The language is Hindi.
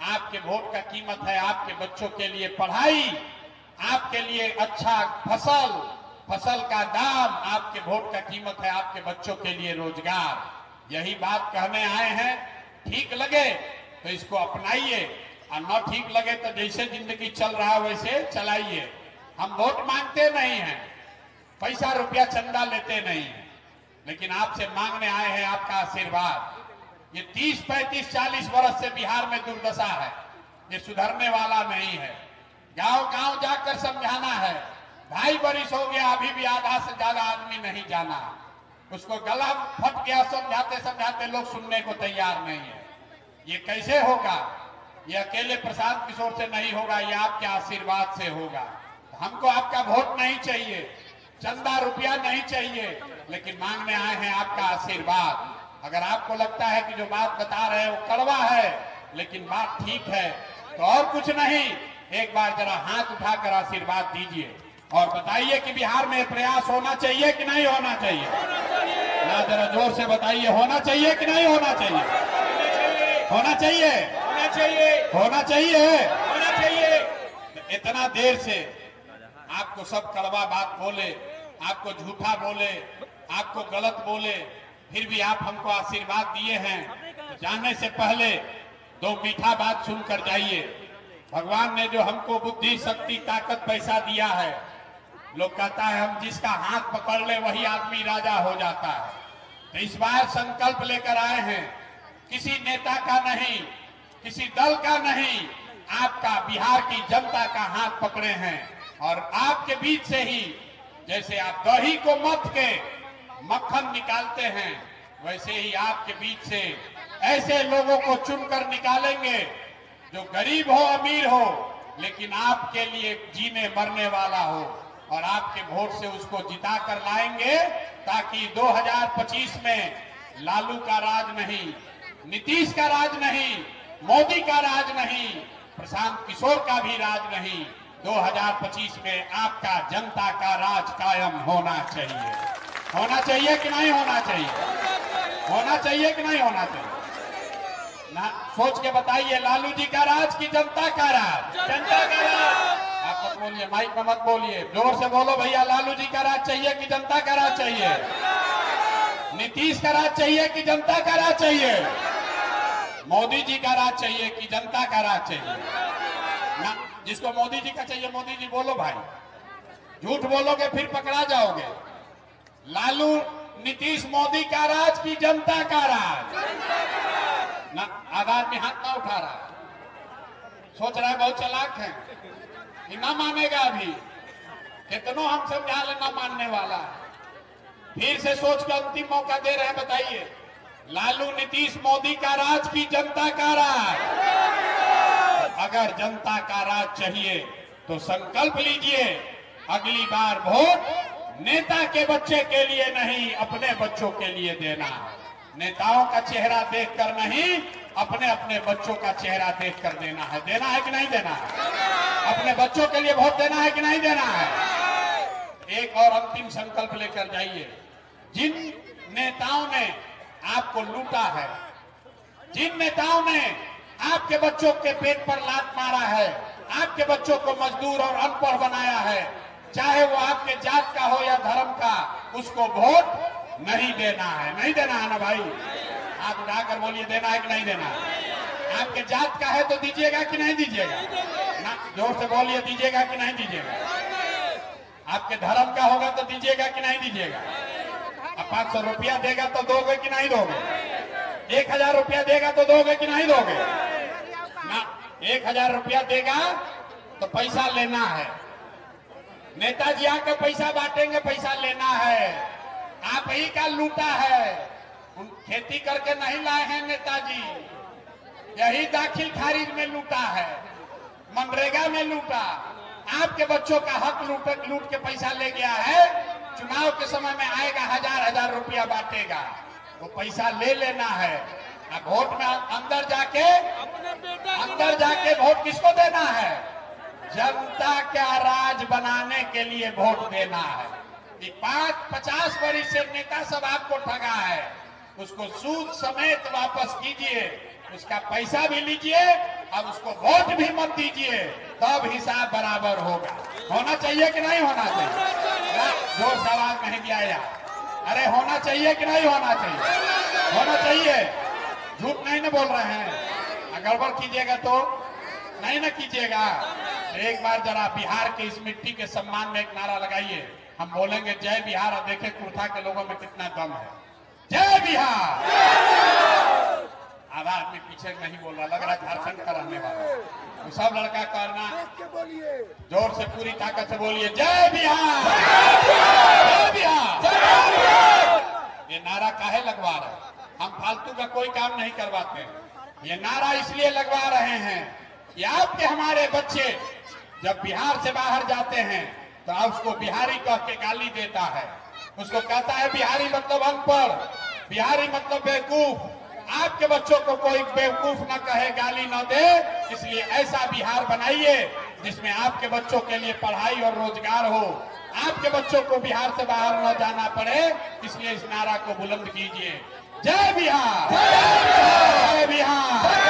आपके वोट का कीमत है आपके बच्चों के लिए पढ़ाई, आपके लिए अच्छा फसल का दाम, आपके वोट का कीमत है आपके बच्चों के लिए रोजगार। यही बात कहने आए हैं। ठीक लगे तो इसको अपनाइए और न ठीक लगे तो जैसे जिंदगी चल रहा है वैसे चलाइए। हम वोट मांगते नहीं हैं, पैसा रुपया चंदा लेते नहीं हैं, लेकिन आपसे मांगने आए हैं आपका आशीर्वाद। ये 30, 35, 40 वर्ष से बिहार में दुर्दशा है, ये सुधरने वाला नहीं है। गांव गांव जाकर समझाना है। 2.5 बरिस हो गया, अभी भी आधा से ज्यादा आदमी नहीं जाना। उसको गला फट गया, समझाते समझाते लोग सुनने को तैयार नहीं है। ये कैसे होगा? ये अकेले प्रशांत किशोर से नहीं होगा, ये आपके आशीर्वाद से होगा। हमको आपका वोट नहीं चाहिए, चंदा रुपया नहीं चाहिए, लेकिन मांगने आए हैं आपका आशीर्वाद। अगर आपको लगता है कि जो बात बता रहे हैं वो कड़वा है, लेकिन बात ठीक है, तो और कुछ नहीं, एक बार जरा हाथ उठाकर आशीर्वाद दीजिए और बताइए कि बिहार में प्रयास होना चाहिए कि नहीं होना चाहिए। ना जरा जोर से बताइए, होना चाहिए कि नहीं होना चाहिए? होना चाहिए, होना चाहिए, होना चाहिए, होना चाहिए। इतना देर से आपको सब कड़वा बात बोले, आपको झूठा बोले, आपको गलत बोले, फिर भी आप हमको आशीर्वाद दिए हैं, तो जाने से पहले 2 मीठा बात सुनकर जाइए। भगवान ने जो हमको बुद्धि, शक्ति, ताकत, पैसा दिया है, लोग कहता है हम जिसका हाथ पकड़ ले वही आदमी राजा हो जाता है। तो इस बार संकल्प लेकर आए हैं, किसी नेता का नहीं, किसी दल का नहीं, आपका, बिहार की जनता का हाथ पकड़े हैं। और आपके बीच से ही, जैसे आप दही को मथ के मक्खन निकालते हैं, वैसे ही आपके बीच से ऐसे लोगों को चुनकर निकालेंगे जो गरीब हो, अमीर हो, लेकिन आपके लिए जीने मरने वाला हो, और आपके वोट से उसको जिता कर लाएंगे, ताकि 2025 में लालू का राज नहीं, नीतीश का राज नहीं, मोदी का राज नहीं, प्रशांत किशोर का भी राज नहीं, 2025 में आपका, जनता का राज कायम होना चाहिए। होना चाहिए कि नहीं होना चाहिए? होना चाहिए कि नहीं होना चाहिए? ना सोच के बताइए, लालू जी का राज की जनता का राज? जनता का राज। आप मत बोलिए, माइक में मत बोलिए, जोर से बोलो भैया। लालू जी का राज चाहिए कि जनता का राज चाहिए? नीतीश का राज चाहिए कि जनता का राज चाहिए? मोदी जी का राज चाहिए कि जनता का राज चाहिए? ना, जिसको मोदी जी का चाहिए मोदी जी बोलो भाई, झूठ बोलोगे फिर पकड़ा जाओगे। लालू, नीतीश, मोदी का राज की जनता का राज? ना, आधा आदमी हाथ ना उठा रहा, सोच रहा है बहुत चालाक है, ये ना मानेगा। अभी कितनों हम समझा ले, ना मानने वाला। फिर से सोच कर अंतिम मौका दे रहे हैं, बताइए, लालू, नीतीश, मोदी का राज की जनता का राज? अगर जनता का राज चाहिए तो संकल्प लीजिए, अगली बार वोट नेता के बच्चे के लिए नहीं, अपने बच्चों के लिए देना है। नेताओं का चेहरा देखकर नहीं, अपने अपने बच्चों का चेहरा देखकर देना है। देना है कि नहीं देना है? अपने बच्चों के लिए वोट देना है कि नहीं देना है? एक और अंतिम संकल्प लेकर जाइए। जिन नेताओं ने आपको लूटा है, जिन नेताओं ने आपके बच्चों के पेट पर लात मारा है, आपके बच्चों को मजदूर और अनपढ़ बनाया है, चाहे वो आपके जात का हो या धर्म का, उसको वोट नहीं देना है। नहीं देना है ना भाई? आप उठाकर बोलिए, देना है कि नहीं देना है? आपके जात का है तो दीजिएगा कि नहीं दीजिएगा? ना, जोर से बोलिए, दीजिएगा कि नहीं दीजिएगा? आपके धर्म का होगा तो दीजिएगा कि नहीं दीजिएगा? अब 500 रुपया देगा तो दोगे कि नहीं दोगे? 1000 रुपया देगा तो दोगे कि नहीं दोगे? ना, 1000 रुपया देगा तो पैसा लेना है। नेताजी आकर पैसा बांटेंगे, पैसा लेना है। आप ही का लूटा है, उन खेती करके नहीं लाए हैं नेताजी, यही दाखिल खारिज में लूटा है, मनरेगा में लूटा, आपके बच्चों का हक लूट के पैसा ले गया है। चुनाव के समय में आएगा, 1000 रुपया बांटेगा, वो पैसा ले लेना है। अब वोट में अंदर जाके वोट किसको देना है? जनता का राज बनाने के लिए वोट देना है। 50 वर्ष से नेता सब आपको ठगा है, उसको सूद समेत वापस कीजिए उसका पैसा भी लीजिए, अब उसको वोट भी मत दीजिए, तब हिसाब बराबर होगा। होना चाहिए कि नहीं होना चाहिए? जोर से आवाज नहीं दिया यार। अरे होना चाहिए कि नहीं होना चाहिए? होना चाहिए। झूठ नहीं ना बोल रहे हैं। गड़बड़ कीजिएगा तो नहीं ना कीजिएगा। एक बार जरा बिहार के इस मिट्टी के सम्मान में एक नारा लगाइए। हम बोलेंगे जय बिहार, और देखें कुर्था के लोगों में कितना दम है। जय बिहार। आधा आदमी पीछे नहीं बोल रहा, लग रहा है झारखंड का रहने वाला। तो सब लड़का करना जोर से, पूरी ताकत से बोलिए जय बिहार, जय बिहार। ये नारा काहे लगवा रहे? हम फालतू का कोई काम नहीं करवाते हैं। ये नारा इसलिए लगवा रहे हैं कि आपके हमारे बच्चे जब बिहार से बाहर जाते हैं तो आप उसको बिहारी कह के गाली देता है, उसको कहता है बिहारी मतलब अनपढ़, बिहारी मतलब बेवकूफ। आपके बच्चों को कोई बेवकूफ न कहे, गाली न दे। इसलिए ऐसा बिहार बनाइए जिसमें आपके बच्चों के लिए पढ़ाई और रोजगार हो, आपके बच्चों को बिहार से बाहर न जाना पड़े। इसलिए इस नारा को बुलंद कीजिए, जय बिहार, जय बिहार।